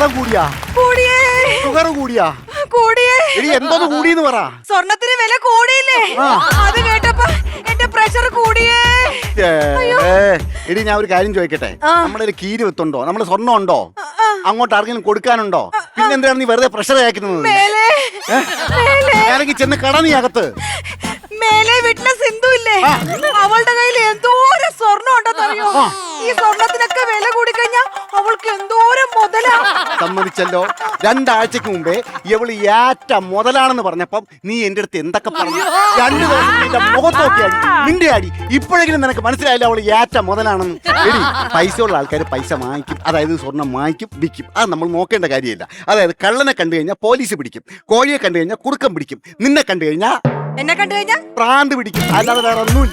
സങ്കടം കൂടിയാ? കൂടിയേ ഷുഗർ കൂടിയാ? കൂടിയേ എടി എന്തോന്ന് കൂടിയെന്ന് പറ. സ്വർണത്തിന് വില കൂടിയില്ലേ? അത് കേട്ടപ്പോ എന്റെ പ്രഷർ കൂടിയേ. എടി ഞാൻ ഒരു കാര്യം ചോദിക്കട്ടെ, നമ്മുടെ ഒരു കീരി വിത്തുണ്ടോ? നമ്മുടെ സ്വർണ്ണം ഉണ്ടോ? അങ്ങോട്ട് ആർക്കെങ്കിലും കൊടുക്കാനുണ്ടോ? പിന്നെന്തിനാണ് നീ വെറുതെ പ്രഷർ അയക്കുന്നത്? ഞാനെങ്കിൽ ചെന്ന് കട നീ അകത്ത്. മേലെ വീട്ടിലെ സിന്ധു ഇല്ലേ, അവളുടെ കയ്യിൽ എന്തോരം സ്വർണ്ണം ഉണ്ടെന്നറിയോ? ഈ സ്വർണത്തിനൊക്കെ വില കൂടിക്കഴിഞ്ഞാ അവൾക്ക് എന്തോരം മുതലാ. സമ്മതിച്ചല്ലോ. 2 ആഴ്ചക്ക് മുമ്പേ ഇവള് ഏറ്റ മുതലാണെന്ന് പറഞ്ഞപ്പം നീ എന്റെ അടുത്ത് എന്തൊക്കെ പറഞ്ഞു? 2 ദിവസം നിന്റെ മുഖത്തോക്കി അടി, നിന്റെ അടി. ഇപ്പോഴെങ്കിലും നിനക്ക് മനസ്സിലായില്ല അവള് ഏറ്റ മുതലാണെന്ന്. എടി, പൈസയുള്ള ആൾക്കാർ പൈസ വാങ്ങിക്കും, അതായത് സ്വർണം വാങ്ങിക്കും, വിൽക്കും. അത് നമ്മൾ നോക്കേണ്ട കാര്യമില്ല. അതായത് കള്ളനെ കണ്ടു കഴിഞ്ഞാൽ പോലീസ് പിടിക്കും, കോഴിയെ കണ്ടു കഴിഞ്ഞാൽ കുറുക്കം പിടിക്കും, നിന്നെ കണ്ടു കഴിഞ്ഞാൽ എന്നെ കണ്ടു കഴിഞ്ഞാ പ്രാന്ത് പിടിക്കും, അല്ലാതെ വേറെ ഒന്നും.